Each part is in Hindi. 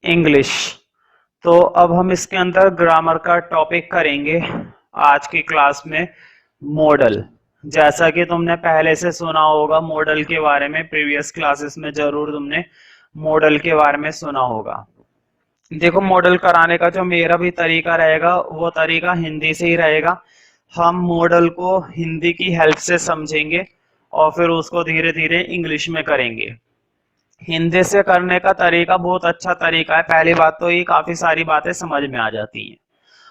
इंग्लिश। तो अब हम इसके अंदर ग्रामर का टॉपिक करेंगे आज की क्लास में, मॉडल। जैसा कि तुमने पहले से सुना होगा मॉडल के बारे में, प्रीवियस क्लासेस में जरूर तुमने मॉडल के बारे में सुना होगा। देखो, मॉडल कराने का जो मेरा भी तरीका रहेगा वो तरीका हिंदी से ही रहेगा। हम मॉडल को हिंदी की हेल्प से समझेंगे और फिर उसको धीरे धीरे इंग्लिश में करेंगे। हिंदी से करने का तरीका बहुत अच्छा तरीका है। पहली बात तो ये काफी सारी बातें समझ में आ जाती हैं,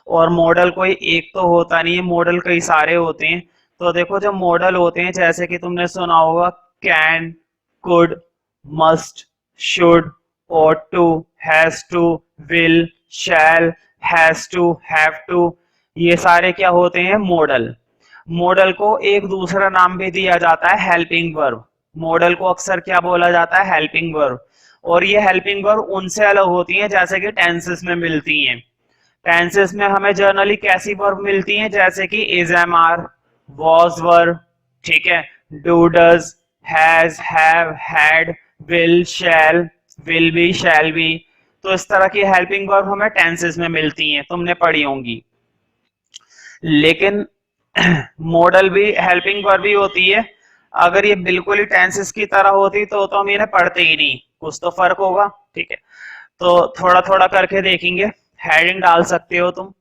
और मॉडल कोई एक तो होता नहीं है, मॉडल कई सारे होते हैं। तो देखो, जो मॉडल होते हैं जैसे कि तुमने सुना होगा can, could, must, should, ought to, has to, will, shall, has to, have to, ये सारे क्या होते हैं? मॉडल। मॉडल को एक दूसरा नाम भी दिया जाता है हेल्पिंग वर्ब। मॉडल को अक्सर क्या बोला जाता है? Helping verb. और ये हेल्पिंग वर्ब उनसे अलग होती हैं जैसे कि टेंसेस में मिलती हैं। टेंसेस में हमें जनरली कैसी वर्ब मिलती हैं? जैसे कि is, am, are, was verb, ठीक है, do, does, has, have, had, will, shall, will be, shall be. तो इस तरह की हेल्पिंग वर्ब हमें टेंसेस में मिलती हैं, तुमने पढ़ी होंगी। लेकिन मॉडल भी हेल्पिंग वर्ब भी होती है। अगर ये बिल्कुल ही टेंसेस की तरह होती तो हम इन्हें पढ़ते ही नहीं, कुछ तो फर्क होगा, ठीक है। तो थोड़ा थोड़ा करके देखेंगे। हेडिंग डाल सकते हो तुम,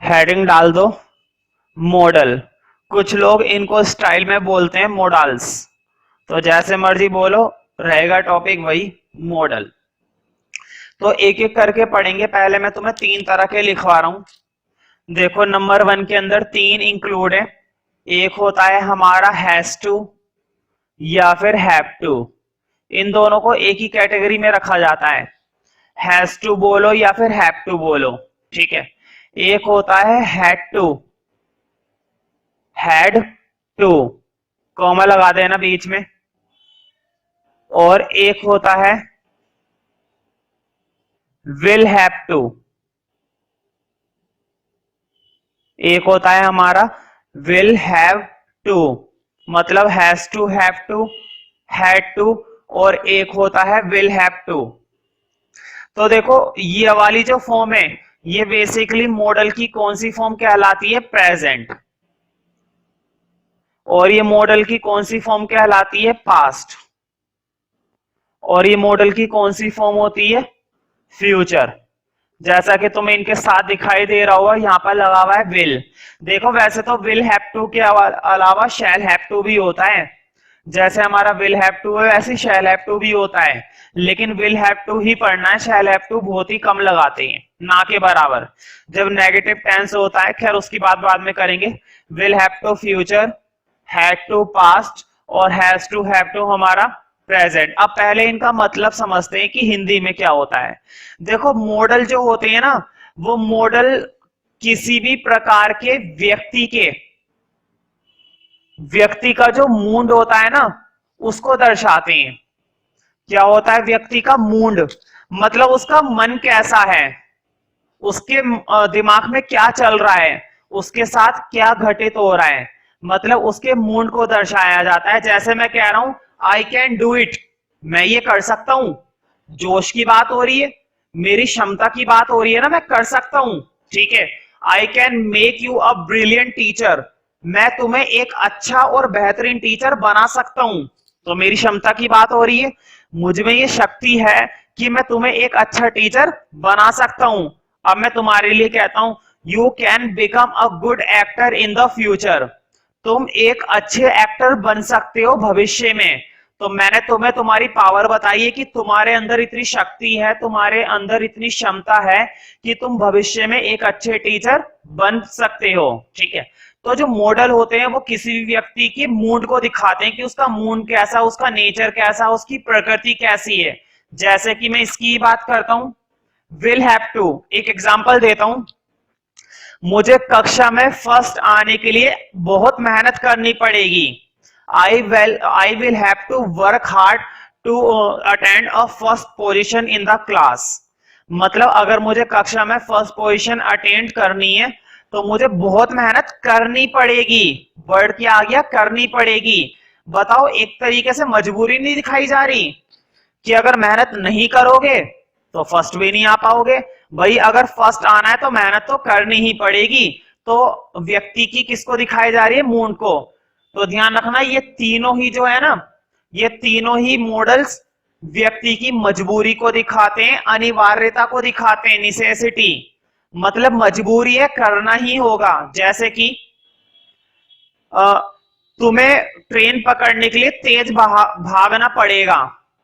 हेडिंग डाल दो मॉडल। कुछ लोग इनको स्टाइल में बोलते हैं मॉडल्स, तो जैसे मर्जी बोलो, रहेगा टॉपिक वही, मॉडल। तो एक एक करके पढ़ेंगे। पहले मैं तुम्हें तीन तरह के लिखवा रहा हूं। देखो, नंबर 1 के अंदर तीन इंक्लूड है। एक होता है हमारा हैज टू या फिर हैव टू। इन दोनों को एक ही कैटेगरी में रखा जाता है, हैज टू बोलो या फिर हैव टू बोलो, ठीक है। एक होता है had to, had to, comma लगा देना बीच में। और एक होता है विल हैव टू, एक होता है हमारा विल हैव टू, मतलब has to, have to, had to, और एक होता है विल हैव टू। तो देखो, ये वाली जो फॉर्म है ये बेसिकली मॉडल की कौन सी फॉर्म कहलाती है? प्रेजेंट। और ये मॉडल की कौन सी फॉर्म कहलाती है? पास्ट। और ये मॉडल की कौन सी फॉर्म होती है? फ्यूचर। जैसा कि तुम्हें इनके साथ दिखाई दे रहा होगा, यहाँ पर लगा हुआ है विल। देखो, वैसे तो विल हैव टू के अलावा शैल हैव टू भी होता है। जैसे हमारा विल हैव टू है वैसे शैल हैव टू भी होता है, लेकिन विल हैव टू ही पढ़ना है, शैल हैव टू बहुत ही कम लगाते हैं, ना के बराबर। जब नेगेटिव टेंस होता है, खैर उसकी बात बाद में करेंगे। Will have to future, had to past, और हैज टू हैव टू हमारा प्रेजेंट। अब पहले इनका मतलब समझते हैं कि हिंदी में क्या होता है। देखो, मॉडल जो होते हैं ना, वो मॉडल किसी भी प्रकार के व्यक्ति का जो मूड होता है ना, उसको दर्शाते हैं। क्या होता है? व्यक्ति का मूड, मतलब उसका मन कैसा है, उसके दिमाग में क्या चल रहा है, उसके साथ क्या घटित हो रहा है, मतलब उसके मूड को दर्शाया जाता है। जैसे मैं कह रहा हूं आई कैन डू इट, मैं ये कर सकता हूं, जोश की बात हो रही है, मेरी क्षमता की बात हो रही है ना, मैं कर सकता हूं, ठीक है। I can make you a brilliant teacher, मैं तुम्हें एक अच्छा और बेहतरीन टीचर बना सकता हूं, तो मेरी क्षमता की बात हो रही है, मुझ में ये शक्ति है कि मैं तुम्हें एक अच्छा टीचर बना सकता हूं। अब मैं तुम्हारे लिए कहता हूं you can become a good actor in the future, तुम एक अच्छे एक्टर बन सकते हो भविष्य में। तो मैंने तुम्हें तुम्हारी पावर बताई है कि तुम्हारे अंदर इतनी शक्ति है, तुम्हारे अंदर इतनी क्षमता है कि तुम भविष्य में एक अच्छे टीचर बन सकते हो, ठीक है। तो जो मॉडल होते हैं वो किसी भी व्यक्ति के मूड को दिखाते हैं कि उसका मूड कैसा, उसका नेचर कैसा, उसकी प्रकृति कैसी है। जैसे कि मैं इसकी बात करता हूं, विल हैव टू, एक एग्जांपल देता हूं। मुझे कक्षा में फर्स्ट आने के लिए बहुत मेहनत करनी पड़ेगी। I will have to work hard to attend a first position in the class, मतलब अगर मुझे कक्षा में फर्स्ट पोजीशन अटेंड करनी है तो मुझे बहुत मेहनत करनी पड़ेगी। वर्ड क्या आ गया? करनी पड़ेगी। बताओ, एक तरीके से मजबूरी नहीं दिखाई जा रही, कि अगर मेहनत नहीं करोगे तो फर्स्ट भी नहीं आ पाओगे। भाई अगर फर्स्ट आना है तो मेहनत तो करनी ही पड़ेगी। तो व्यक्ति की किसको दिखाई जा रही है, मूड को। तो ध्यान रखना ये तीनों ही जो है ना, ये तीनों ही मॉडल्स व्यक्ति की मजबूरी को दिखाते हैं, अनिवार्यता को दिखाते हैं, निसेसिटी, मतलब मजबूरी है, करना ही होगा। जैसे कि तुम्हें ट्रेन पकड़ने के लिए तेज भागना पड़ेगा,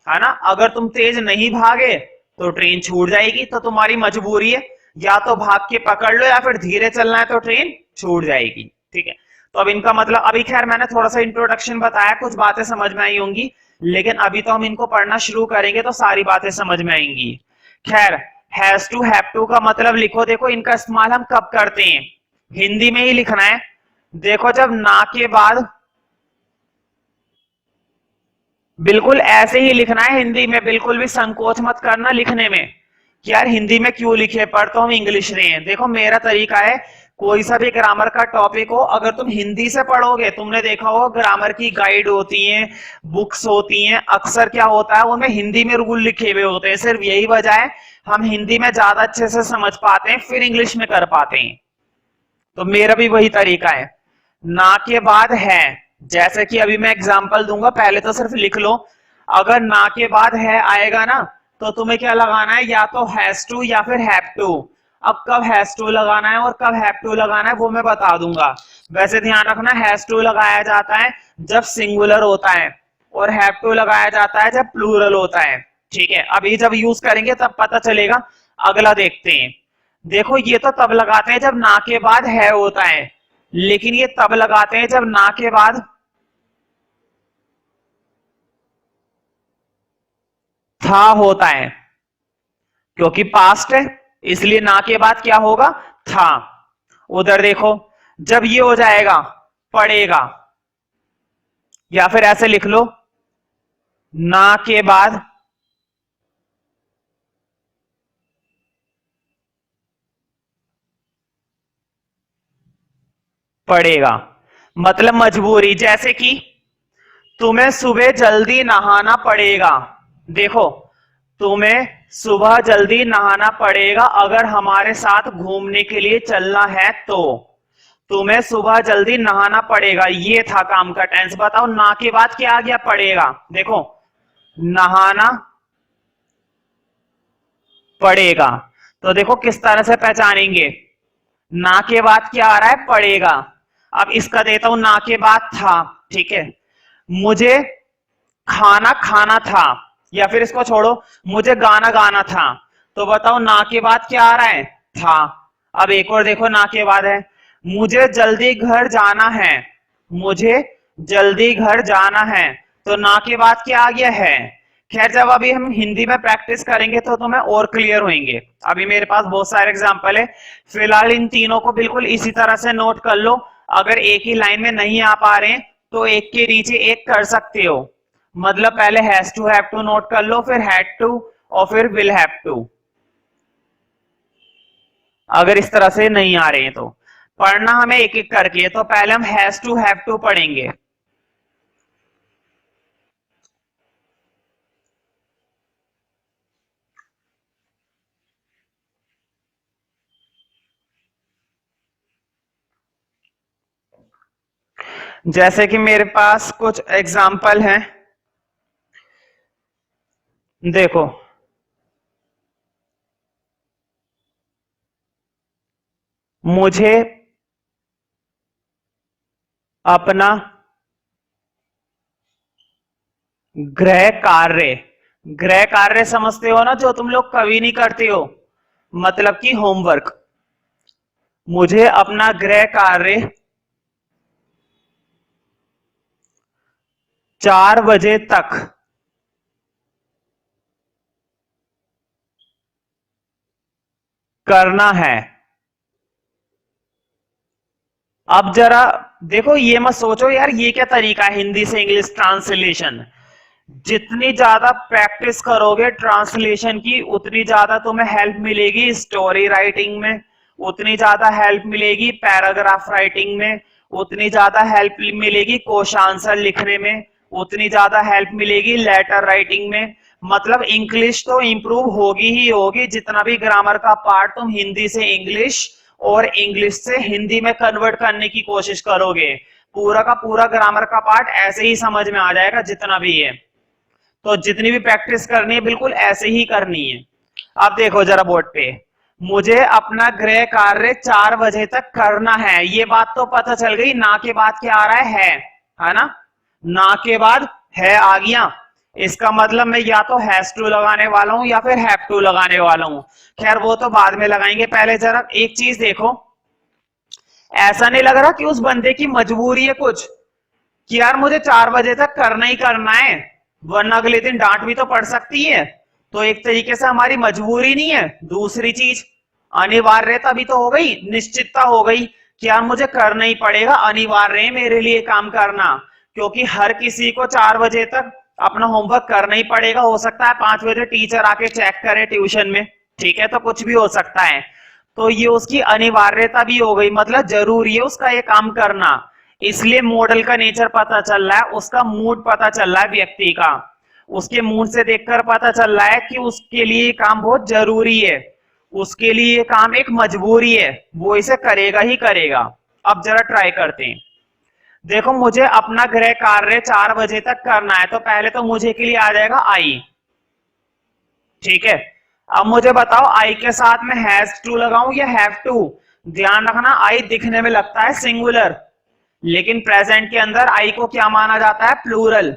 है ना। अगर तुम तेज नहीं भागे तो ट्रेन छूट जाएगी, तो तुम्हारी मजबूरी है या तो भाग के पकड़ लो या फिर धीरे चलना है तो ट्रेन छूट जाएगी। ठीक है, तो अब इनका मतलब, अभी खैर मैंने थोड़ा सा इंट्रोडक्शन बताया, कुछ बातें समझ में आई होंगी, लेकिन अभी तो हम इनको पढ़ना शुरू करेंगे तो सारी बातें समझ में आएंगी। खैर, हैज टू, हैव टू का मतलब लिखो। देखो इनका इस्तेमाल हम कब करते हैं, हिंदी में ही लिखना है। देखो जब ना के बाद, बिल्कुल ऐसे ही लिखना है हिंदी में, बिल्कुल भी संकोच मत करना लिखने में कि यार हिंदी में क्यों लिखे, पर तो हम इंग्लिश रहे हैं। देखो मेरा तरीका है, कोई सा भी ग्रामर का टॉपिक हो, अगर तुम हिंदी से पढ़ोगे, तुमने देखा होगा ग्रामर की गाइड होती हैं, बुक्स होती हैं, अक्सर क्या होता है उनमें हिंदी में रूल लिखे हुए होते हैं। सिर्फ यही वजह है हम हिंदी में ज्यादा अच्छे से समझ पाते हैं, फिर इंग्लिश में कर पाते हैं। तो मेरा भी वही तरीका है। ना के बाद है, जैसे कि अभी मैं एग्जांपल दूंगा, पहले तो सिर्फ लिख लो। अगर ना के बाद है आएगा ना, तो तुम्हें क्या लगाना है, या तो हैज टू या फिर हैव टू। अब कब हैज टू लगाना है और कब हैव टू लगाना है वो मैं बता दूंगा। वैसे ध्यान रखना, हैज टू लगाया जाता है जब सिंगुलर होता है, और हैव टू लगाया जाता है जब प्लूरल होता है। ठीक है, अभी जब यूज करेंगे तब पता चलेगा। अगला देखते हैं। देखो ये तो तब लगाते हैं जब ना के बाद है होता है, लेकिन ये तब लगाते हैं जब ना के बाद था होता है, क्योंकि पास्ट है, इसलिए ना के बाद क्या होगा, था। उधर देखो, जब ये हो जाएगा पड़ेगा, या फिर ऐसे लिख लो, ना के बाद पड़ेगा, मतलब मजबूरी। जैसे कि तुम्हें सुबह जल्दी नहाना पड़ेगा। देखो, तुम्हें सुबह जल्दी नहाना पड़ेगा अगर हमारे साथ घूमने के लिए चलना है तो। तुम्हें सुबह जल्दी नहाना पड़ेगा, ये था काम का टेंस। बताओ ना के बाद क्या आ गया, पड़ेगा। देखो, नहाना पड़ेगा, तो देखो किस तरह से पहचानेंगे, ना के बाद क्या आ रहा है, पड़ेगा। अब इसका देता हूं, ना के बाद था। ठीक है, मुझे खाना खाना था, या फिर इसको छोड़ो, मुझे गाना गाना था। तो बताओ ना के बाद क्या आ रहा है, था। अब एक और देखो, ना के बाद है, मुझे जल्दी घर जाना है। मुझे जल्दी घर जाना है, तो ना के बाद क्या आ गया, है। खैर जब अभी हम हिंदी में प्रैक्टिस करेंगे तो तुम्हें और क्लियर होंगे। अभी मेरे पास बहुत सारे एग्जांपल है, फिलहाल इन तीनों को बिल्कुल इसी तरह से नोट कर लो। अगर एक ही लाइन में नहीं आ पा रहे हैं तो एक के नीचे एक कर सकते हो। मतलब पहले has to have to note कर लो, फिर हैड टू, और फिर विल हैव टू। अगर इस तरह से नहीं आ रहे हैं तो पढ़ना हमें एक एक करके। तो पहले हम हैज टू हैव टू पढ़ेंगे। जैसे कि मेरे पास कुछ एग्जाम्पल हैं, देखो। मुझे अपना गृह कार्य समझते हो ना, जो तुम लोग कभी नहीं करते हो, मतलब कि होमवर्क। मुझे अपना गृह कार्य 4 बजे तक करना है। अब जरा देखो, ये मत सोचो यार ये क्या तरीका है हिंदी से इंग्लिश ट्रांसलेशन। जितनी ज्यादा प्रैक्टिस करोगे ट्रांसलेशन की, उतनी ज्यादा तुम्हें हेल्प मिलेगी स्टोरी राइटिंग में, उतनी ज्यादा हेल्प मिलेगी पैराग्राफ राइटिंग में, उतनी ज्यादा हेल्प मिलेगी क्वेश्चन आंसर लिखने में, उतनी ज्यादा हेल्प मिलेगी लेटर राइटिंग में। मतलब इंग्लिश तो इंप्रूव होगी ही होगी, जितना भी ग्रामर का पार्ट तुम हिंदी से इंग्लिश और इंग्लिश से हिंदी में कन्वर्ट करने की कोशिश करोगे, पूरा का पूरा ग्रामर का पार्ट ऐसे ही समझ में आ जाएगा जितना भी है। तो जितनी भी प्रैक्टिस करनी है बिल्कुल ऐसे ही करनी है। अब देखो जरा बोर्ड पे, मुझे अपना गृह कार्य 4 बजे तक करना है, ये बात तो पता चल गई। ना के बाद क्या आ रहा है ना, ना के बाद है आ गया, इसका मतलब मैं या तो हैज टू लगाने वाला हूं या फिर हैव टू लगाने वाला हूं। खैर वो तो बाद में लगाएंगे, पहले जरा एक चीज देखो, ऐसा नहीं लग रहा कि उस बंदे की मजबूरी है कुछ कि यार मुझे 4 बजे तक करना ही करना है, वरना अगले दिन डांट भी तो पड़ सकती है। तो एक तरीके से हमारी मजबूरी नहीं है। दूसरी चीज अनिवार्यता भी तो हो गई, निश्चितता हो गई कि यार मुझे करना ही पड़ेगा, अनिवार्य है मेरे लिए काम करना, क्योंकि हर किसी को 4 बजे तक अपना होमवर्क करना ही पड़ेगा। हो सकता है 5 बजे टीचर आके चेक करे ट्यूशन में, ठीक है, तो कुछ भी हो सकता है। तो ये उसकी अनिवार्यता भी हो गई, मतलब जरूरी है उसका ये काम करना। इसलिए मॉडल का नेचर पता चल रहा है, उसका मूड पता चल रहा है व्यक्ति का, उसके मूड से देखकर पता चल रहा है कि उसके लिए काम बहुत जरूरी है, उसके लिए ये काम एक मजबूरी है, वो इसे करेगा ही करेगा। अब जरा ट्राई करते हैं। देखो मुझे अपना गृह कार्य 4 बजे तक करना है, तो पहले तो मुझे के लिए आ जाएगा आई, ठीक है। अब मुझे बताओ आई के साथ में हैज टू लगाऊं या हैव टू। ध्यान रखना आई दिखने में लगता है सिंगुलर, लेकिन प्रेजेंट के अंदर आई को क्या माना जाता है, प्लूरल।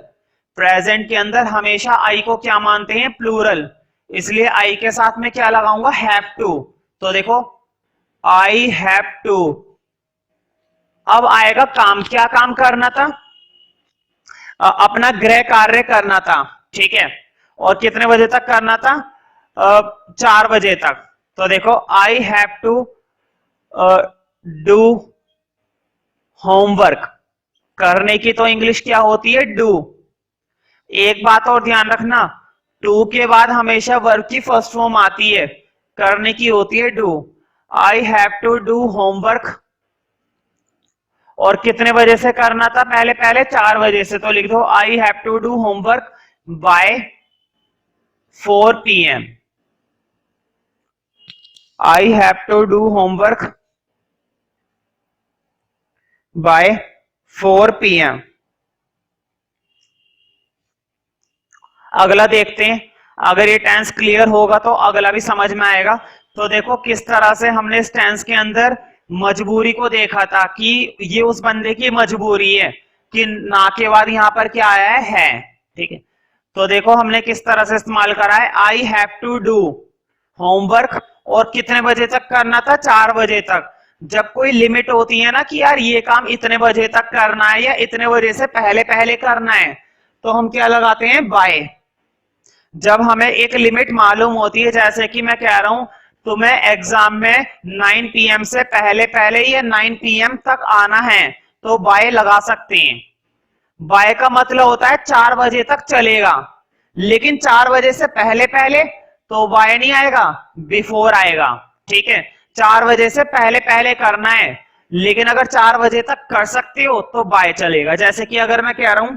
प्रेजेंट के अंदर हमेशा आई को क्या मानते हैं, प्लूरल। इसलिए आई के साथ में क्या लगाऊंगा, हैव टू। तो देखो आई हैव टू। अब आएगा काम, क्या काम करना था, अपना गृह कार्य करना था, ठीक है। और कितने बजे तक करना था, 4 बजे तक। तो देखो I have to do homework, करने की तो इंग्लिश क्या होती है, डू। एक बात और ध्यान रखना, टू के बाद हमेशा वर्ब की फर्स्ट फॉर्म आती है, करने की होती है do. I have to do homework, और कितने बजे से करना था, पहले पहले 4 बजे से, तो लिख दो I have to do homework by 4 PM। I have to do homework by 4 PM। अगला देखते हैं, अगर ये टेंस क्लियर होगा तो अगला भी समझ में आएगा। तो देखो किस तरह से हमने इस टेंस के अंदर मजबूरी को देखा था कि ये उस बंदे की मजबूरी है कि ना के बाद यहां पर क्या आया है, ठीक है। तो देखो हमने किस तरह से इस्तेमाल करा है, I have to do homework, और कितने बजे तक करना था, 4 बजे तक। जब कोई लिमिट होती है ना कि यार ये काम इतने बजे तक करना है या इतने बजे से पहले पहले करना है, तो हम क्या लगाते हैं, बाय। जब हमें एक लिमिट मालूम होती है, जैसे कि मैं कह रहा हूं तुम्हें एग्जाम में 9 PM से पहले पहले या 9 PM तक आना है, तो बाय लगा सकते हैं। बाय का मतलब होता है 4 बजे तक चलेगा, लेकिन 4 बजे से पहले पहले तो बाय नहीं आएगा, बिफोर आएगा, ठीक है। 4 बजे से पहले पहले करना है, लेकिन अगर 4 बजे तक कर सकते हो तो बाय चलेगा। जैसे कि अगर मैं कह रहा हूं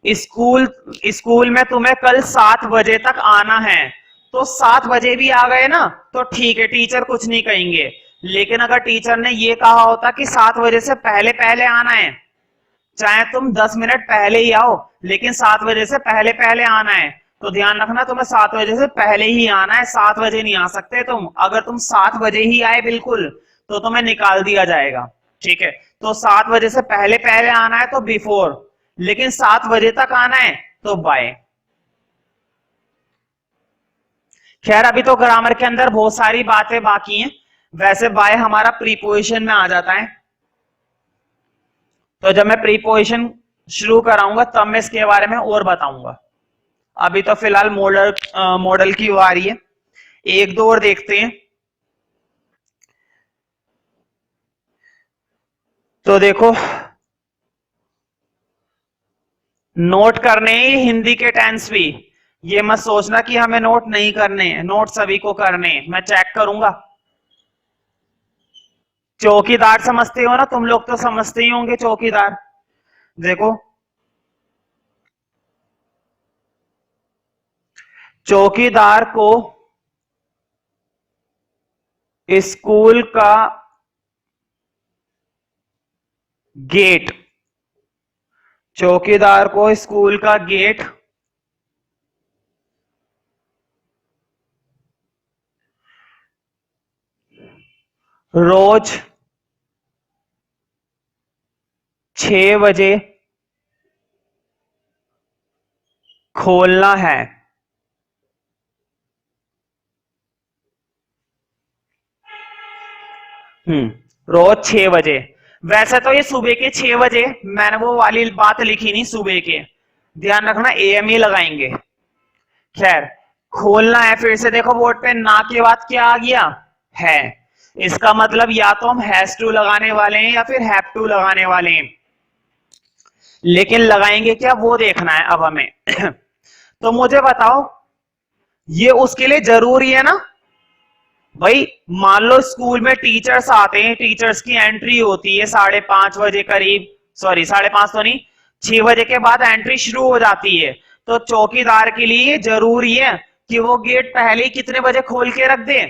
स्कूल स्कूल में तुम्हें कल 7 बजे तक आना है, तो 7 बजे भी आ गए ना तो ठीक है, टीचर कुछ नहीं कहेंगे। लेकिन अगर टीचर ने ये कहा होता कि 7 बजे से पहले पहले आना है, चाहे तुम 10 मिनट पहले ही आओ लेकिन 7 बजे से पहले पहले आना है, तो ध्यान रखना तुम्हें 7 बजे से पहले ही आना है, 7 बजे नहीं आ सकते तुम। अगर तुम 7 बजे ही आए बिल्कुल तो तुम्हें निकाल दिया जाएगा, ठीक है। तो 7 बजे से पहले पहले आना है तो बिफोर, लेकिन 7 बजे तक आना है तो बाय। खैर अभी तो ग्रामर के अंदर बहुत सारी बातें बाकी हैं, वैसे बाय हमारा प्रीपोजिशन में आ जाता है। तो जब मैं प्रीपोजिशन शुरू कराऊंगा तब मैं इसके बारे में और बताऊंगा। अभी तो फिलहाल मॉडल की बारी है, एक दो और देखते हैं। तो देखो नोट करने हैं हिंदी के टेंस भी, ये मत सोचना कि हमें नोट नहीं करने हैं, नोट सभी को करने हैं, मैं चेक करूंगा। चौकीदार समझते हो ना तुम लोग, तो समझते ही होंगे चौकीदार। देखो चौकीदार को स्कूल का गेट, चौकीदार को स्कूल का गेट रोज 6 बजे खोलना है। रोज 6 बजे। वैसे तो ये सुबह के 6 बजे, मैंने वो वाली बात लिखी नहीं सुबह के, ध्यान रखना एएम ही लगाएंगे। खैर, खोलना है, फिर से देखो बोर्ड पे ना के बाद क्या आ गया है। इसका मतलब या तो हम हैज टू लगाने वाले हैं या फिर हैव टू लगाने वाले हैं, लेकिन लगाएंगे क्या वो देखना है अब हमें। तो मुझे बताओ, ये उसके लिए जरूरी है ना भाई। मान लो स्कूल में टीचर्स आते हैं, टीचर्स की एंट्री होती है 5:30 बजे करीब, सॉरी 5:30 तो नहीं, 6 बजे के बाद एंट्री शुरू हो जाती है। तो चौकीदार के लिए जरूरी है कि वो गेट पहले ही कितने बजे खोल के रख दे,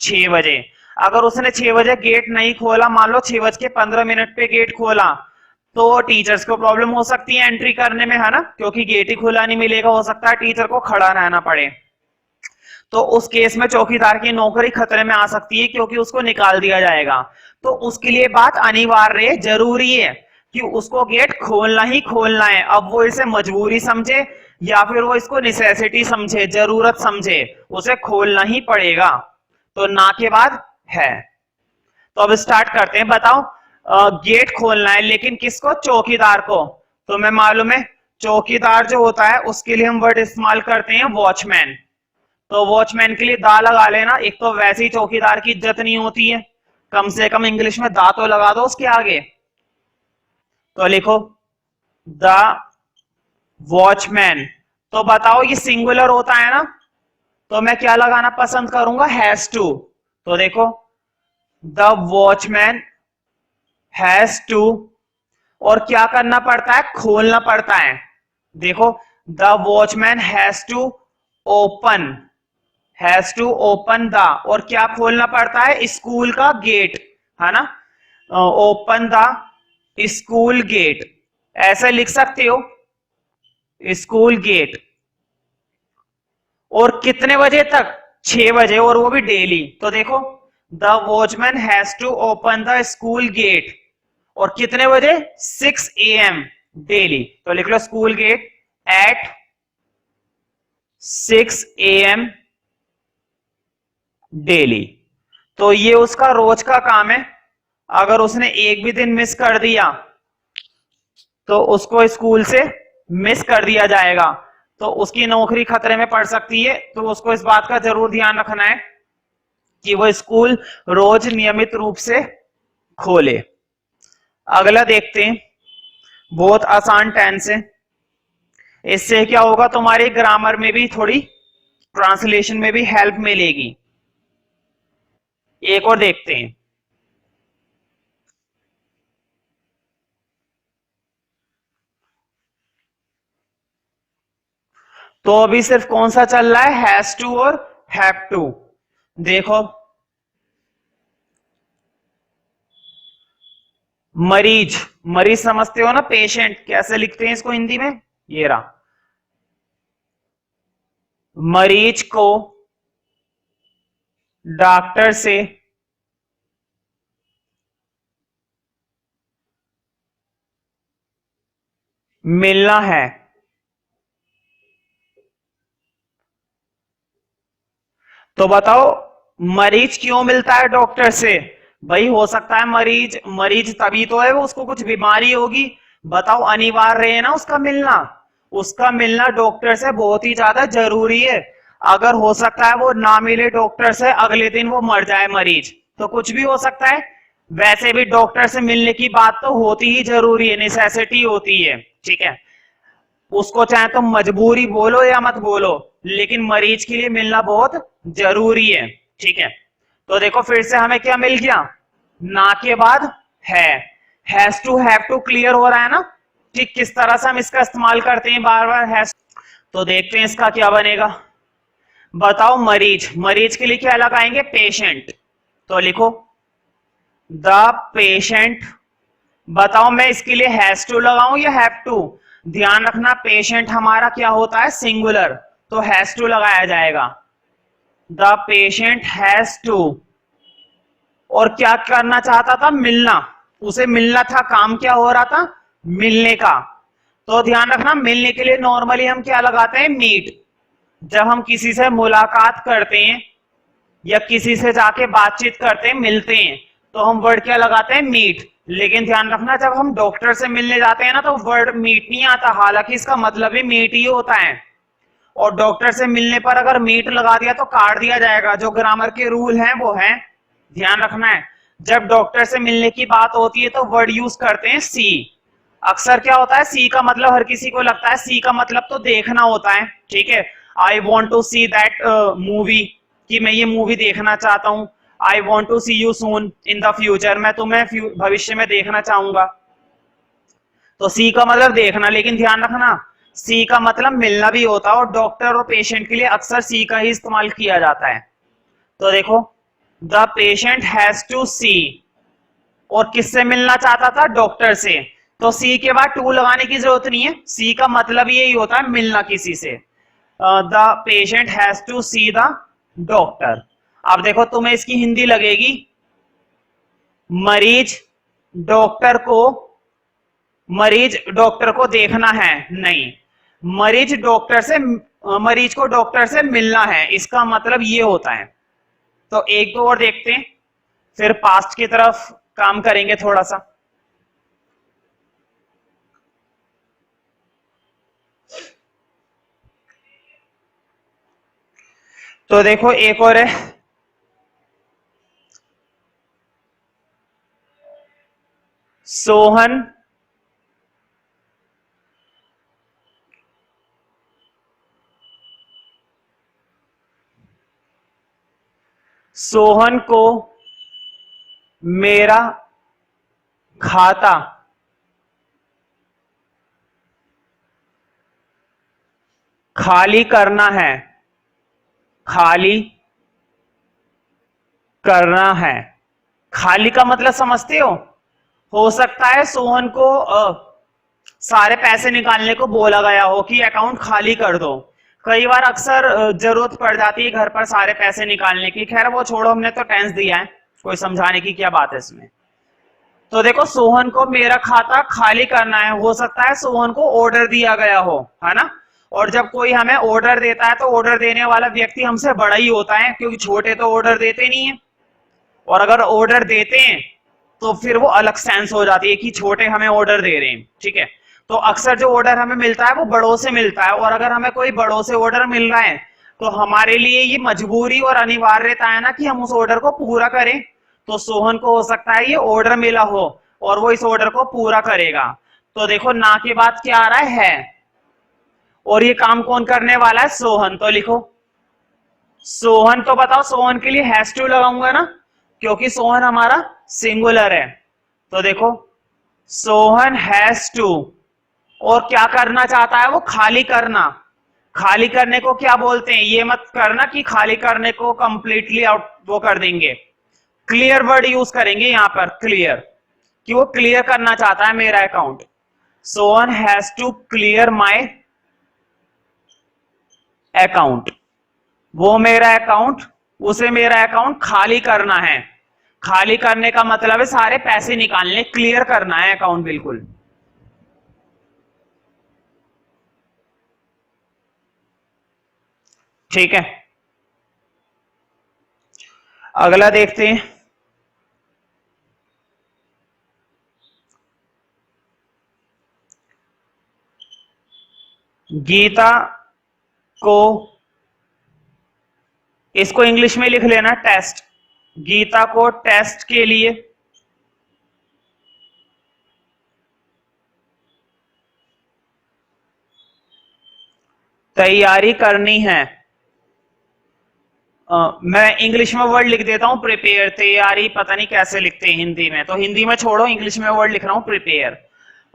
6 बजे। अगर उसने 6 बजे गेट नहीं खोला, मान लो 6:15 पे गेट खोला, तो टीचर्स को प्रॉब्लम हो सकती है एंट्री करने में, है ना, क्योंकि गेट ही खुला नहीं मिलेगा, हो सकता है टीचर को खड़ा रहना पड़े। तो उस केस में चौकीदार की नौकरी खतरे में आ सकती है, क्योंकि उसको निकाल दिया जाएगा। तो उसके लिए बात अनिवार्य जरूरी है कि उसको गेट खोलना ही खोलना है। अब वो इसे मजबूरी समझे या फिर वो इसको नेसेसिटी समझे, जरूरत समझे, उसे खोलना ही पड़ेगा। तो ना के बाद है। तो अब स्टार्ट करते हैं। बताओ, गेट खोलना है, लेकिन किसको? चौकीदार को। तो मैं मालूम है चौकीदार जो होता है उसके लिए हम वर्ड इस्तेमाल करते हैं वॉचमैन। तो वॉचमैन के लिए दा लगा लेना। एक तो वैसे ही चौकीदार की इज्जत नहीं होती है, कम से कम इंग्लिश में दा तो लगा दो उसके आगे। तो लिखो द वॉचमैन। तो बताओ ये सिंगुलर होता है ना, तो मैं क्या लगाना पसंद करूंगा? Has to. तो देखो द वॉचमैन हैज टू, और क्या करना पड़ता है? खोलना पड़ता है। देखो the watchman has to open, has to open the, और क्या खोलना पड़ता है? स्कूल का गेट, है ना। ओपन द स्कूल गेट, ऐसे लिख सकते हो, स्कूल गेट। और कितने बजे तक? 6 बजे, और वो भी डेली। तो देखो the watchman has to open the school gate, और कितने बजे? 6 AM डेली। तो लिख लो school gate at 6 AM daily. तो ये उसका रोज का काम है। अगर उसने एक भी दिन मिस कर दिया तो उसको स्कूल से मिस कर दिया जाएगा, तो उसकी नौकरी खतरे में पड़ सकती है। तो उसको इस बात का जरूर ध्यान रखना है कि वो स्कूल रोज नियमित रूप से खोले। अगला देखते हैं, बहुत आसान टेंस है। इससे क्या होगा, तुम्हारी ग्रामर में भी थोड़ी, ट्रांसलेशन में भी हेल्प मिलेगी। एक और देखते हैं। तो अभी सिर्फ कौन सा चल रहा है? हैज टू और हैव टू। देखो मरीज, मरीज समझते हो ना, पेशेंट, कैसे लिखते हैं इसको हिंदी में? ये रहा, मरीज को डॉक्टर से मिलना है। तो बताओ मरीज क्यों मिलता है डॉक्टर से? भाई हो सकता है मरीज मरीज तभी तो है, वो उसको कुछ बीमारी होगी। बताओ अनिवार्य है ना उसका मिलना। उसका मिलना डॉक्टर से बहुत ही ज्यादा जरूरी है। अगर हो सकता है वो ना मिले डॉक्टर से, अगले दिन वो मर जाए मरीज, तो कुछ भी हो सकता है। वैसे भी डॉक्टर से मिलने की बात तो होती ही जरूरी है, नेसेसिटी होती है, ठीक है। उसको चाहे तो मजबूरी बोलो या मत बोलो, लेकिन मरीज के लिए मिलना बहुत जरूरी है, ठीक है। तो देखो फिर से हमें क्या मिल गया? ना के बाद है। Has to have to clear हो रहा है ना, ठीक, किस तरह से हम इसका इस्तेमाल करते हैं बार बार हैज। तो देखते हैं इसका क्या बनेगा। बताओ मरीज, मरीज के लिए क्या लगाएंगे? पेशेंट। तो लिखो द पेशेंट। बताओ मैं इसके लिए हैज टू लगाऊं या हैव टू? ध्यान रखना पेशेंट हमारा क्या होता है? सिंगुलर, तो हैज टू लगाया जाएगा। The patient has to. और क्या करना चाहता था? मिलना, उसे मिलना था, काम क्या हो रहा था? मिलने का। तो ध्यान रखना मिलने के लिए नॉर्मली हम क्या लगाते हैं? मीट। जब हम किसी से मुलाकात करते हैं या किसी से जाके बातचीत करते हैं, मिलते हैं, तो हम वर्ड क्या लगाते हैं? मीट। लेकिन ध्यान रखना जब हम डॉक्टर से मिलने जाते हैं ना, तो वर्ड मीट नहीं आता, हालांकि इसका मतलब ही मीट ही होता है। और डॉक्टर से मिलने पर अगर मीट लगा दिया तो काट दिया जाएगा। जो ग्रामर के रूल हैं वो हैं, ध्यान रखना है। जब डॉक्टर से मिलने की बात होती है तो वर्ड यूज करते हैं सी। अक्सर क्या होता है? सी का मतलब हर किसी को लगता है सी का मतलब तो देखना होता है, ठीक है। I want to see that movie, कि मैं ये मूवी देखना चाहता हूं। I want to see you soon in the future, मैं तुम्हें भविष्य में देखना चाहूंगा। तो सी का मतलब देखना, लेकिन ध्यान रखना सी का मतलब मिलना भी होता है, और डॉक्टर और पेशेंट के लिए अक्सर सी का ही इस्तेमाल किया जाता है। तो देखो द पेशेंट हैज टू सी, और किससे मिलना चाहता था? डॉक्टर से। तो सी के बाद टू लगाने की जरूरत नहीं है, सी का मतलब यही होता है मिलना किसी से। The patient has to see the doctor. अब देखो तुम्हें इसकी हिंदी लगेगी, मरीज डॉक्टर को, मरीज डॉक्टर को देखना है, नहीं, मरीज डॉक्टर से, मरीज को डॉक्टर से मिलना है, इसका मतलब ये होता है। तो एक दो और देखते हैं, फिर पास्ट की तरफ काम करेंगे थोड़ा सा। तो देखो एक और है, सोहन सोहन को मेरा खाता खाली करना है, खाली करना है। खाली का मतलब समझते हो सकता है सोहन को सारे पैसे निकालने को बोला गया हो कि अकाउंट खाली कर दो। कई बार अक्सर जरूरत पड़ जाती है घर पर सारे पैसे निकालने की, खैर वो छोड़ो, हमने तो टेंस दिया है, कोई समझाने की क्या बात है इसमें। तो देखो सोहन को मेरा खाता खाली करना है, हो सकता है सोहन को ऑर्डर दिया गया हो, है ना। और जब कोई हमें ऑर्डर देता है तो ऑर्डर देने वाला व्यक्ति हमसे बड़ा ही होता है, क्योंकि छोटे तो ऑर्डर देते नहीं है। और अगर ऑर्डर देते हैं तो फिर वो अलग सेंस हो जाती है कि छोटे हमें ऑर्डर दे रहे हैं, ठीक है। तो अक्सर जो ऑर्डर हमें मिलता है वो बड़ों से मिलता है, और अगर हमें कोई बड़ों से ऑर्डर मिल रहा है तो हमारे लिए ये मजबूरी और अनिवार्यता है ना कि हम उस ऑर्डर को पूरा करें। तो सोहन को हो सकता है ये ऑर्डर मिला हो और वो इस ऑर्डर को पूरा करेगा। तो देखो ना के बाद क्या आ रहा है? और ये काम कौन करने वाला है? सोहन। तो लिखो सोहन। तो बताओ सोहन के लिए हैज टू लगाऊंगा ना, क्योंकि सोहन हमारा सिंगुलर है। तो देखो सोहन हैज टू, और क्या करना चाहता है वो? खाली करना। खाली करने को क्या बोलते हैं? ये मत करना कि खाली करने को कंप्लीटली आउट वो कर देंगे, क्लियर वर्ड यूज करेंगे यहां पर, क्लियर, कि वो क्लियर करना चाहता है मेरा account. Sohan has to clear my account, वो मेरा अकाउंट, उसे मेरा अकाउंट खाली करना है। खाली करने का मतलब है सारे पैसे निकालने, क्लियर करना है अकाउंट बिल्कुल। ठीक है, अगला देखते हैं। गीता को, इसको इंग्लिश में लिख लेना टेस्ट। गीता को टेस्ट के लिए तैयारी करनी है। मैं इंग्लिश में वर्ड लिख देता हूं प्रिपेयर, तैयारी पता नहीं कैसे लिखते हैं हिंदी में, तो हिंदी में छोड़ो, इंग्लिश में वर्ड लिख रहा हूं प्रिपेयर।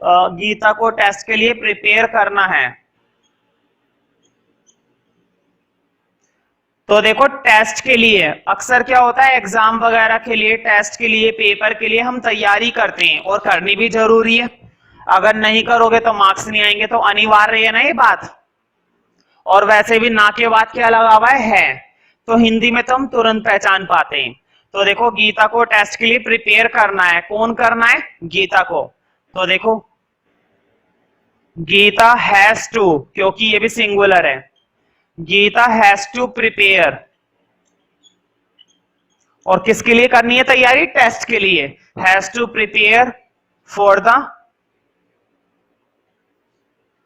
गीता को टेस्ट के लिए प्रिपेयर करना है। तो देखो टेस्ट के लिए अक्सर क्या होता है, एग्जाम वगैरह के लिए, टेस्ट के लिए, पेपर के लिए हम तैयारी करते हैं और करनी भी जरूरी है। अगर नहीं करोगे तो मार्क्स नहीं आएंगे, तो अनिवार्य है ना ये बात। और वैसे भी ना के बाद क्या लगा हुआ है, तो हिंदी में तो हम तुरंत पहचान पाते हैं। तो देखो गीता को टेस्ट के लिए प्रिपेयर करना है, कौन करना है, गीता को। तो देखो गीता हैज टू, क्योंकि ये भी सिंगुलर है, गीता हैज टू प्रिपेयर। और किसके लिए करनी है तैयारी, टेस्ट के लिए। Has to prepare for the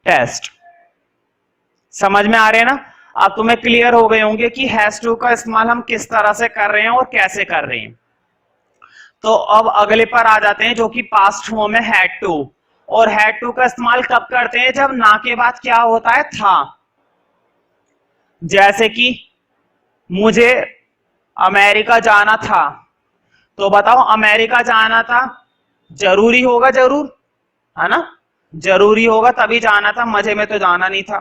test. समझ में आ रहे हैं ना। अब तुम्हें क्लियर हो गए होंगे कि हैज टू का इस्तेमाल हम किस तरह से कर रहे हैं और कैसे कर रहे हैं। तो अब अगले पर आ जाते हैं, जो कि पास्ट फॉर्म है हैड टू। और हैड टू का इस्तेमाल कब करते हैं, जब ना के बाद क्या होता है, था। जैसे कि मुझे अमेरिका जाना था, तो बताओ अमेरिका जाना था, जरूरी होगा, जरूर है ना, जरूरी होगा तभी जाना था, मजे में तो जाना नहीं था।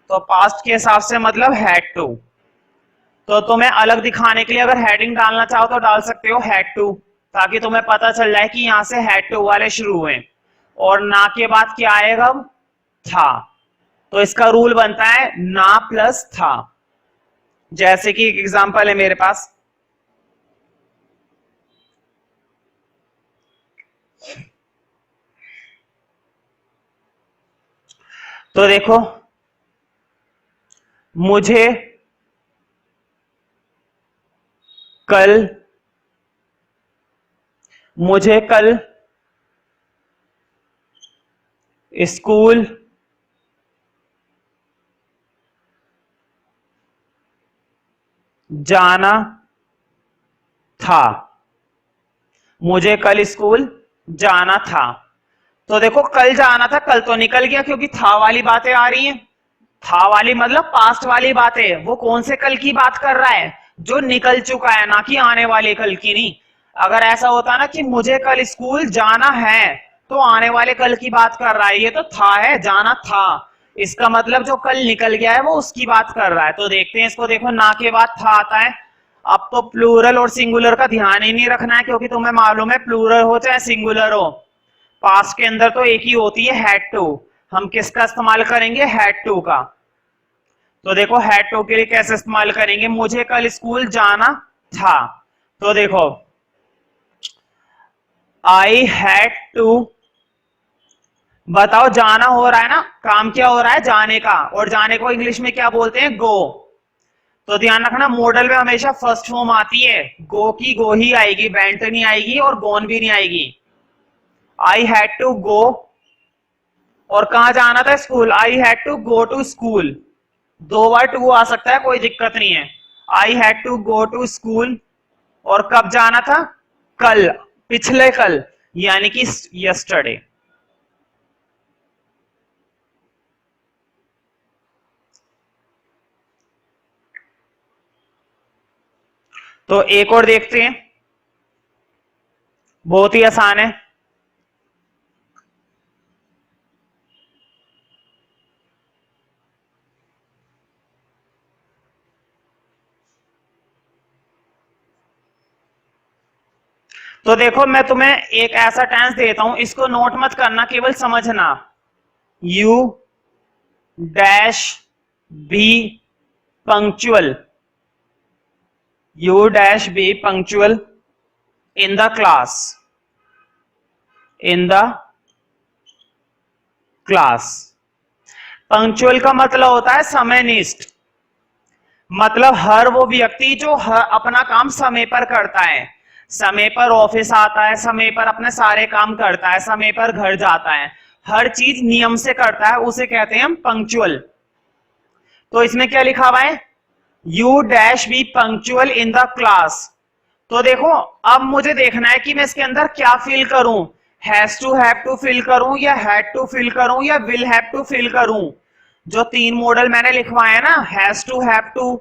तो पास्ट के हिसाब से मतलब हैड टू। तो तुम्हें अलग दिखाने के लिए अगर हेडिंग डालना चाहो तो डाल सकते हो हैड टू, ताकि तुम्हें पता चल जाए कि यहां से हैड टू वाले शुरू हुए। और ना के बाद क्या आएगा, था। तो इसका रूल बनता है ना प्लस था। जैसे कि एक एग्जांपल है मेरे पास, तो देखो मुझे कल स्कूल जाना था, मुझे कल स्कूल जाना था। तो देखो कल जाना था, कल तो निकल गया क्योंकि था वाली बातें आ रही हैं। था वाली मतलब पास्ट वाली बातें, वो कौन से कल की बात कर रहा है, जो निकल चुका है, ना कि आने वाले कल की नहीं। अगर ऐसा होता ना कि मुझे कल स्कूल जाना है, तो आने वाले कल की बात कर रहा है, ये तो था है, जाना था। इसका मतलब जो कल निकल गया है वो उसकी बात कर रहा है। तो देखते हैं इसको, देखो ना के बाद था आता है। अब तो प्लूरल और सिंगुलर का ध्यान ही नहीं रखना है, क्योंकि तुम्हें मालूम है प्लूरल हो चाहे सिंगुलर हो, पास्ट के अंदर तो एक ही होती है, हैड टू। हम किसका इस्तेमाल करेंगे, हैड टू का। तो देखो हैड टू के लिए कैसे इस्तेमाल करेंगे, मुझे कल स्कूल जाना था। तो देखो आई हैड टू, बताओ जाना हो रहा है ना, काम क्या हो रहा है, जाने का। और जाने को इंग्लिश में क्या बोलते हैं, गो। तो ध्यान रखना मॉडल में हमेशा फर्स्ट फॉर्म आती है, गो की गो ही आएगी, वेंट नहीं आएगी और गोन भी नहीं आएगी। आई हैड टू गो, और कहा जाना था, school. I had to go to school, दो बार टू आ सकता है, कोई दिक्कत नहीं है। I had to go to school, और कब जाना था, कल, पिछले कल, यानी कि यस्टरडे। तो एक और देखते हैं, बहुत ही आसान है। तो देखो मैं तुम्हें एक ऐसा टेंस देता हूं, इसको नोट मत करना, केवल समझना। You dash B punctual, you dash B punctual in the class, in the class. Punctual का मतलब होता है समयनिष्ठ, मतलब हर वो व्यक्ति जो अपना काम समय पर करता है, समय पर ऑफिस आता है, समय पर अपने सारे काम करता है, समय पर घर जाता है, हर चीज नियम से करता है, उसे कहते हैं हम पंक्चुअल। तो इसमें क्या लिखा हुआ है, you dash B punctual in the class. तो देखो अब मुझे देखना है कि मैं इसके अंदर क्या फिल करूं, has to have to fill करूं, या हैड टू फिल करूं, या विल हैव टू फिल करूं। जो तीन मॉडल मैंने लिखवाए हैं ना, has to have to,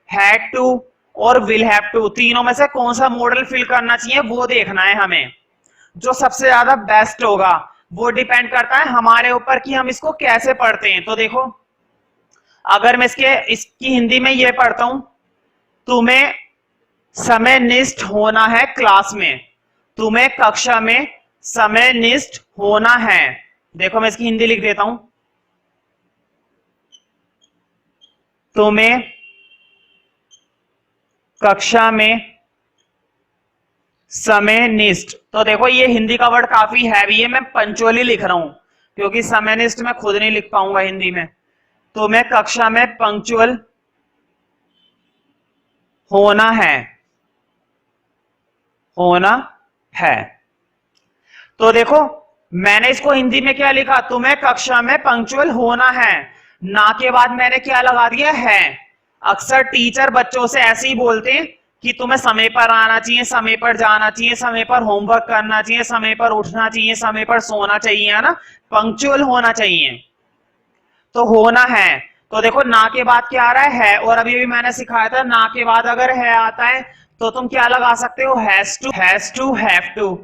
had to और विल हैव टू, तीनों में से कौन सा मॉडल फिल करना चाहिए वो देखना है हमें। जो सबसे ज्यादा बेस्ट होगा वो डिपेंड करता है हमारे ऊपर कि हम इसको कैसे पढ़ते हैं। तो देखो अगर मैं इसकी हिंदी में ये पढ़ता हूं, तुम्हें समयनिष्ठ होना है क्लास में, तुम्हें कक्षा में समयनिष्ठ होना है। देखो मैं इसकी हिंदी लिख देता हूं, तुम्हें कक्षा में समयनिष्ठ। तो देखो ये हिंदी का वर्ड काफी हैवी है, मैं पंचुअली लिख रहा हूं क्योंकि समयनिष्ठ मैं खुद नहीं लिख पाऊंगा हिंदी में। तुम्हें कक्षा में पंक्चुअल होना है, होना है। तो देखो मैंने इसको हिंदी में क्या लिखा, तुम्हें कक्षा में पंक्चुअल होना है, ना के बाद मैंने क्या लगा दिया है। अक्सर टीचर बच्चों से ऐसे ही बोलते हैं कि तुम्हें समय पर आना चाहिए, समय पर जाना चाहिए, समय पर होमवर्क करना चाहिए, समय पर उठना चाहिए, समय पर सोना चाहिए, है ना, पंक्चुअल होना चाहिए। तो होना है, तो देखो ना के बाद क्या आ रहा है, और अभी भी मैंने सिखाया था ना के बाद अगर है आता है तो तुम क्या लगा सकते हो, हैज टू, हैव टू।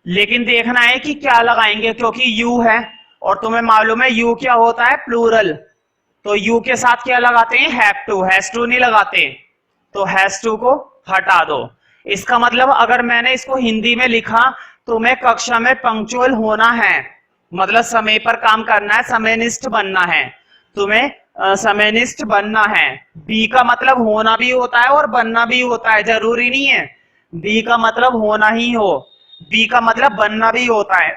लेकिन देखना है कि क्या लगाएंगे, क्योंकि यू है और तुम्हें मालूम है यू क्या होता है, प्लूरल। तो यू के साथ क्या लगाते हैं, हैव टू, हैज टू नहीं लगाते। तो हैज टू को हटा दो। इसका मतलब अगर मैंने इसको हिंदी में लिखा, तुम्हें कक्षा में पंक्चुअल होना है, मतलब समय पर काम करना है, समयनिष्ठ बनना है, तुम्हें समयनिष्ठ बनना है। बी का मतलब होना भी होता है और बनना भी होता है, जरूरी नहीं है बी का मतलब होना ही हो, बी का मतलब बनना भी होता है।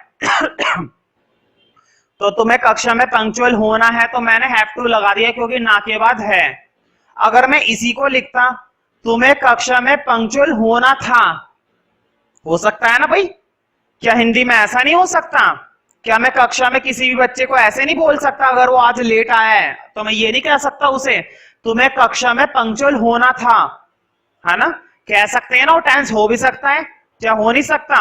तो तुम्हें कक्षा में पंक्चुअल होना है, तो मैंने हैव टू लगा दिया क्योंकि ना के बाद है। अगर मैं इसी को लिखता, तुम्हें कक्षा में पंक्चुअल होना था, हो सकता है ना भाई, क्या हिंदी में ऐसा नहीं हो सकता? क्या मैं कक्षा में किसी भी बच्चे को ऐसे नहीं बोल सकता अगर वो आज लेट आया है तो मैं ये नहीं कह सकता उसे तुम्हें कक्षा में पंक्चुअल होना था, है ना, कह सकते हैं ना, वो टेंस हो भी सकता है या हो नहीं सकता।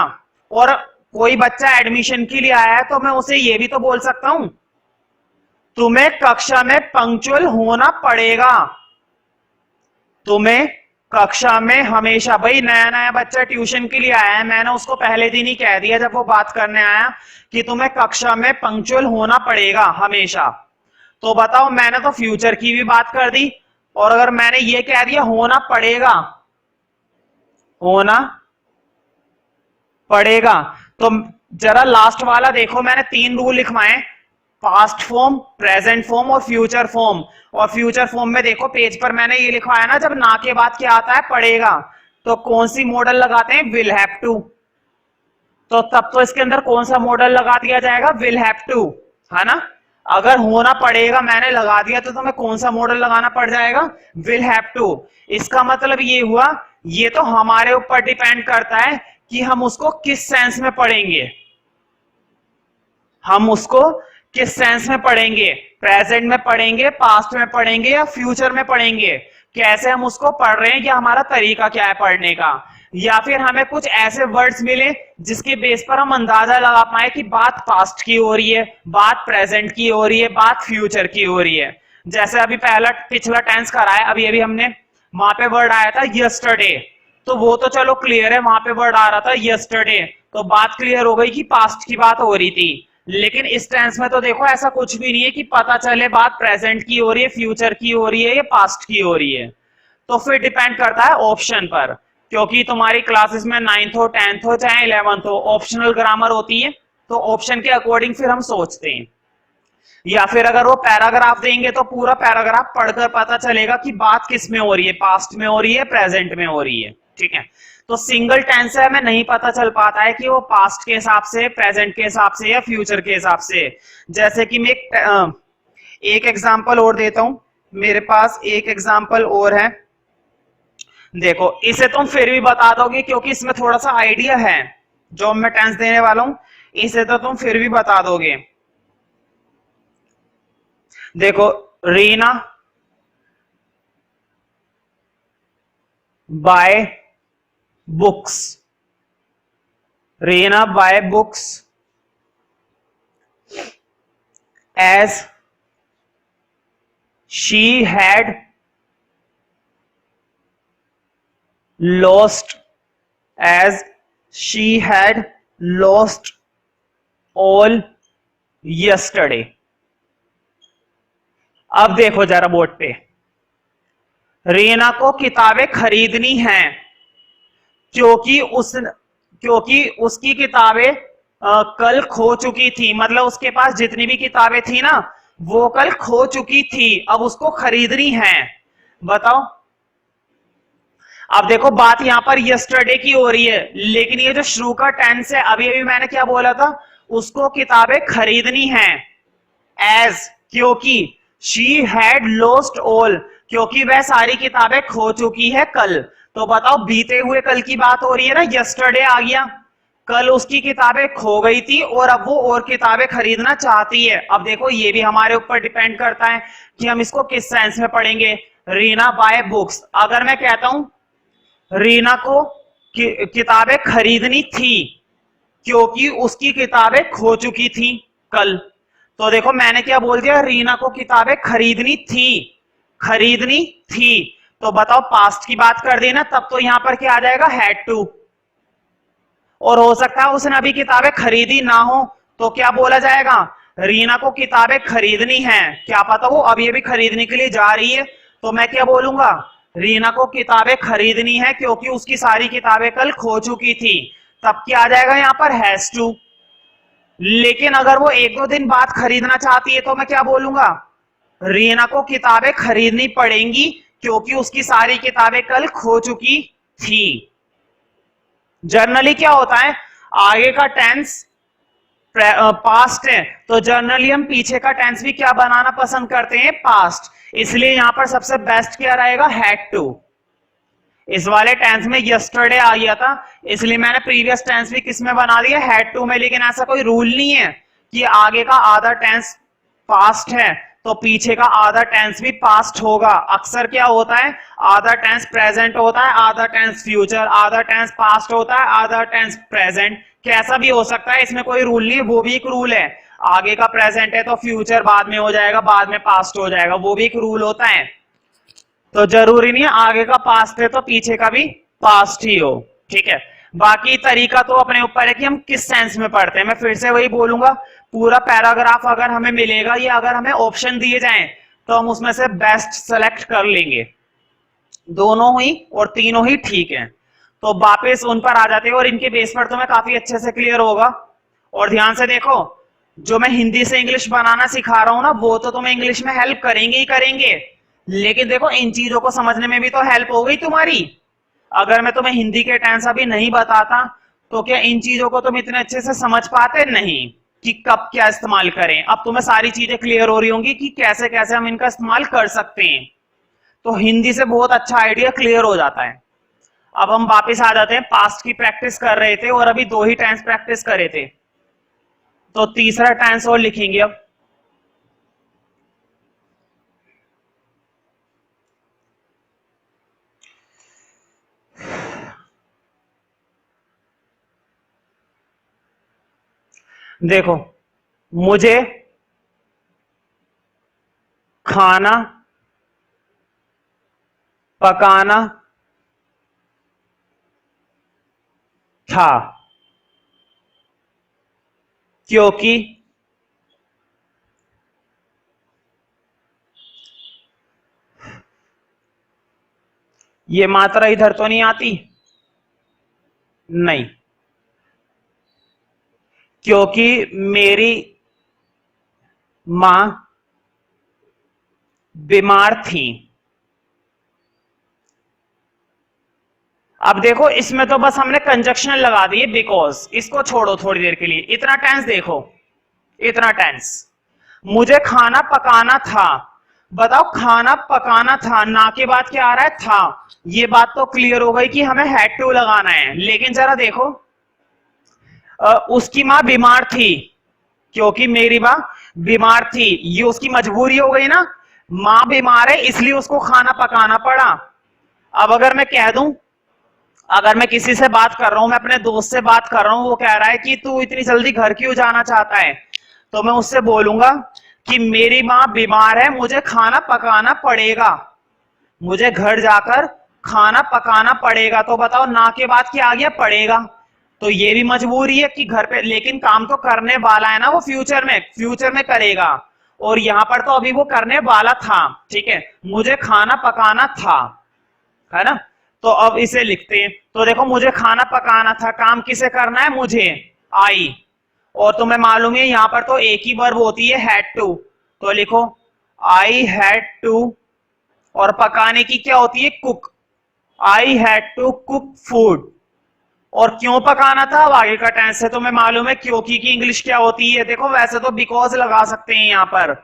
और कोई बच्चा एडमिशन के लिए आया है तो मैं उसे ये भी तो बोल सकता हूं, तुम्हें कक्षा में पंक्चुअल होना पड़ेगा। तुम्हें कक्षा में हमेशा, भाई नया नया बच्चा ट्यूशन के लिए आया है, मैंने उसको पहले दिन ही कह दिया जब वो बात करने आया कि तुम्हें कक्षा में पंक्चुअल होना पड़ेगा हमेशा। तो बताओ मैंने तो फ्यूचर की भी बात कर दी, और अगर मैंने ये कह दिया होना पड़ेगा, होना पड़ेगा, तो जरा लास्ट वाला देखो, मैंने 3 रूल लिखवाए, पास्ट फॉर्म, प्रेजेंट फॉर्म और फ्यूचर फॉर्म। और फ्यूचर फॉर्म में देखो पेज पर मैंने ये लिखवाया ना, जब ना के बाद क्या आता है, पड़ेगा, तो कौन सी मॉडल लगाते हैं, विल हैव टू। तो तब तो इसके अंदर कौन सा मॉडल लगा दिया जाएगा, विल हैव टू, है ना। अगर होना पड़ेगा मैंने लगा दिया तो तुम्हें कौन सा मॉडल लगाना पड़ जाएगा, विल हैव टू। इसका मतलब ये हुआ, ये तो हमारे ऊपर डिपेंड करता है कि हम उसको किस सेंस में पढ़ेंगे, हम उसको किस सेंस में पढ़ेंगे, प्रेजेंट में पढ़ेंगे, पास्ट में पढ़ेंगे या फ्यूचर में पढ़ेंगे, कैसे हम उसको पढ़ रहे हैं, या हमारा तरीका क्या है पढ़ने का। या फिर हमें कुछ ऐसे वर्ड्स मिले जिसके बेस पर हम अंदाजा लगा पाए कि बात पास्ट की हो रही है, बात प्रेजेंट की हो रही है, बात फ्यूचर की हो रही है। जैसे अभी पहला पिछला टेंस कराया, अभी अभी हमने, वहां पे वर्ड आया था यस्टरडे, तो वो तो चलो क्लियर है, वहां पे वर्ड आ रहा था यस्टरडे, तो बात क्लियर हो गई कि पास्ट की बात हो रही थी। लेकिन इस टेंस में तो देखो ऐसा कुछ भी नहीं है कि पता चले बात प्रेजेंट की हो रही है, फ्यूचर की हो रही है या पास्ट की हो रही है। तो फिर डिपेंड करता है ऑप्शन पर, क्योंकि तुम्हारी क्लासेस में 9th हो, 10th हो, चाहे 11th हो, ऑप्शनल ग्रामर होती है, तो ऑप्शन के अकॉर्डिंग फिर हम सोचते हैं। या फिर अगर वो पैराग्राफ देंगे तो पूरा पैराग्राफ पढ़कर पता चलेगा कि बात किस में हो रही है, पास्ट में हो रही है, प्रेजेंट में हो रही है, ठीक है। तो सिंगल टेंस है, हमें नहीं पता चल पाता है कि वो पास्ट के हिसाब से, प्रेजेंट के हिसाब से या फ्यूचर के हिसाब से। जैसे कि मैं एक एग्जांपल और देता हूं, मेरे पास एक एग्जांपल और है, देखो इसे तुम फिर भी बता दोगे क्योंकि इसमें थोड़ा सा आइडिया है जो मैं टेंस देने वाला हूं, इसे तो तुम फिर भी बता दोगे। देखो, Reena buy books, Reena buy books as she had lost all yesterday। अब देखो जरा बोर्ड पे, रीना को किताबें खरीदनी हैं क्योंकि उसकी किताबें कल खो चुकी थी। मतलब उसके पास जितनी भी किताबें थी ना वो कल खो चुकी थी, अब उसको खरीदनी है। बताओ। अब देखो बात यहां पर यस्टरडे की हो रही है, लेकिन ये जो शुरू का टेंस है, अभी अभी मैंने क्या बोला था, उसको किताबें खरीदनी है। एज, क्योंकि शी हैड लॉस्ट ऑल, क्योंकि वह सारी किताबें खो चुकी है कल। तो बताओ बीते हुए कल की बात हो रही है ना, यस्टरडे आ गया, कल उसकी किताबें खो गई थी और अब वो और किताबें खरीदना चाहती है। अब देखो ये भी हमारे ऊपर डिपेंड करता है कि हम इसको किस सेंस में पढ़ेंगे। रीना बाय बुक्स, अगर मैं कहता हूं रीना को किताबें खरीदनी थी क्योंकि उसकी किताबें खो चुकी थी कल, तो देखो मैंने क्या बोल दिया, रीना को किताबें खरीदनी थी, खरीदनी थी। तो बताओ पास्ट की बात कर दी ना, तब तो यहां पर क्या आ जाएगा, हैड टू। और हो सकता है उसने अभी किताबें खरीदी ना हो, तो क्या बोला जाएगा, रीना को किताबें खरीदनी है, क्या पता वो अभी अभी खरीदने के लिए जा रही है, तो मैं क्या बोलूंगा, रीना को किताबें खरीदनी है क्योंकि उसकी सारी किताबें कल खो चुकी थी। तब क्या आ जाएगा यहां पर, हैज टू। लेकिन अगर वो एक दो दिन बाद खरीदना चाहती है तो मैं क्या बोलूंगा, रीना को किताबें खरीदनी पड़ेंगी क्योंकि उसकी सारी किताबें कल खो चुकी थी। जनरली क्या होता है, आगे का टेंस पास्ट है, तो जनरली हम पीछे का टेंस भी क्या बनाना पसंद करते हैं, पास्ट। इसलिए यहां पर सबसे बेस्ट क्या रहेगा, हैड टू। इस वाले टेंस में यस्टरडे आ गया था, इसलिए मैंने प्रीवियस टेंस भी किस में बना दिया, हैड टू में। लेकिन ऐसा कोई रूल नहीं है कि आगे का आधा टेंस पास्ट है तो पीछे का आधा टेंस भी पास्ट होगा। अक्सर क्या होता है, आधा टेंस प्रेजेंट होता है, आधा टेंस फ्यूचर, आधा टेंस पास्ट होता है, आधा टेंस प्रेजेंट, कैसा भी हो सकता है, इसमें कोई रूल नहीं। वो भी एक रूल है, आगे का प्रेजेंट है तो फ्यूचर बाद में हो जाएगा, बाद में पास्ट हो जाएगा, वो भी एक रूल होता है। तो जरूरी नहीं है आगे का पास्ट है तो पीछे का भी पास्ट ही हो, ठीक है। बाकी तरीका तो अपने ऊपर है कि हम किस सेंस में पढ़ते हैं। मैं फिर से वही बोलूंगा, पूरा पैराग्राफ अगर हमें मिलेगा या अगर हमें ऑप्शन दिए जाएं तो हम उसमें से बेस्ट सेलेक्ट कर लेंगे, दोनों ही और तीनों ही ठीक है। तो वापस उन पर आ जाते हैं और इनके बेस पर तुम्हें काफी अच्छे से क्लियर होगा। और ध्यान से देखो, जो मैं हिंदी से इंग्लिश बनाना सिखा रहा हूं ना, वो तो तुम्हें इंग्लिश में हेल्प करेंगे ही करेंगे, लेकिन देखो इन चीजों को समझने में भी तो हेल्प हो गई तुम्हारी। अगर मैं तुम्हें हिंदी के टेंस अभी नहीं बताता तो क्या इन चीजों को तुम इतने अच्छे से समझ पाते, नहीं, कि कब क्या इस्तेमाल करें। अब तुम्हें सारी चीजें क्लियर हो रही होंगी कि कैसे कैसे हम इनका इस्तेमाल कर सकते हैं, तो हिंदी से बहुत अच्छा आइडिया क्लियर हो जाता है। अब हम वापस आ जाते हैं, पास्ट की प्रैक्टिस कर रहे थे और अभी दो ही टेंस प्रैक्टिस करे थे, तो तीसरा टेंस और लिखेंगे अब। देखो, मुझे खाना पकाना था क्योंकि ये मात्रा इधर तो नहीं आती, नहीं, क्योंकि मेरी मां बीमार थी। अब देखो इसमें तो बस हमने कंजक्शन लगा दी है, बिकॉज, इसको छोड़ो थोड़ी देर के लिए, इतना टेंस देखो, इतना टेंस, मुझे खाना पकाना था। बताओ खाना पकाना था, ना के बाद क्या आ रहा है, था। ये बात तो क्लियर हो गई कि हमें हैड टू लगाना है, लेकिन जरा देखो, उसकी मां बीमार थी, क्योंकि मेरी मां बीमार थी, ये उसकी मजबूरी हो गई ना, मां बीमार है इसलिए उसको खाना पकाना पड़ा। अब अगर मैं कह दूं, अगर मैं किसी से बात कर रहा हूं, मैं अपने दोस्त से बात कर रहा हूं, वो कह रहा है कि तू इतनी जल्दी घर क्यों जाना चाहता है, तो मैं उससे बोलूंगा कि मेरी मां बीमार है, मुझे खाना पकाना पड़ेगा, मुझे घर जाकर खाना पकाना पड़ेगा। तो बताओ ना के बाद क्या आ गया, पड़ेगा, तो ये भी मजबूरी है कि घर पे, लेकिन काम तो करने वाला है ना वो, फ्यूचर में करेगा। और यहाँ पर तो अभी वो करने वाला था, ठीक है, मुझे खाना पकाना था, है ना। तो अब इसे लिखते हैं। तो देखो मुझे खाना पकाना था, काम किसे करना है, मुझे, आई। और तुम्हें मालूम है यहाँ पर तो एक ही वर्ब होती है, हैड टू। तो लिखो आई हैड टू, और पकाने की क्या होती है, cook. I had to cook food. और क्यों पकाना था, अब आगे का टेंस है, तुम्हें मालूम है क्योंकि की इंग्लिश क्या होती है। देखो वैसे तो बिकॉज लगा सकते हैं यहाँ पर,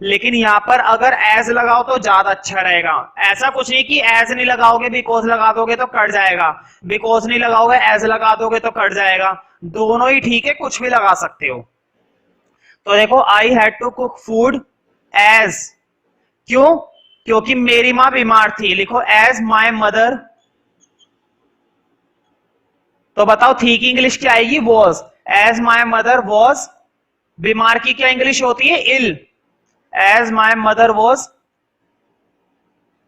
लेकिन यहाँ पर अगर एज लगाओ तो ज्यादा अच्छा रहेगा। ऐसा कुछ नहीं कि एज नहीं लगाओगे बिकॉज लगा दोगे तो कट जाएगा, बिकॉज नहीं लगाओगे एज लगा दोगे तो कट जाएगा, दोनों ही ठीक है, कुछ भी लगा सकते हो। तो देखो I had to cook food as, क्यों, क्योंकि मेरी मां बीमार थी। लिखो एज माई मदर। तो बताओ थी की इंग्लिश क्या आएगी, was. As my mother was, बीमार की क्या इंग्लिश होती है, ill. As my mother was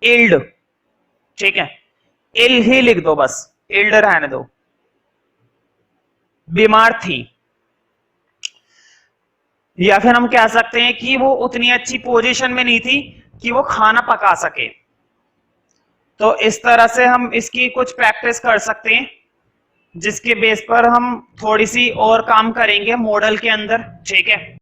illed, ठीक है, इल ही लिख दो, बस इल्ड रहने दो, बीमार थी। या फिर हम कह सकते हैं कि वो उतनी अच्छी पोजीशन में नहीं थी कि वो खाना पका सके। तो इस तरह से हम इसकी कुछ प्रैक्टिस कर सकते हैं, जिसके बेस पर हम थोड़ी सी और काम करेंगे मॉडल के अंदर, ठीक है।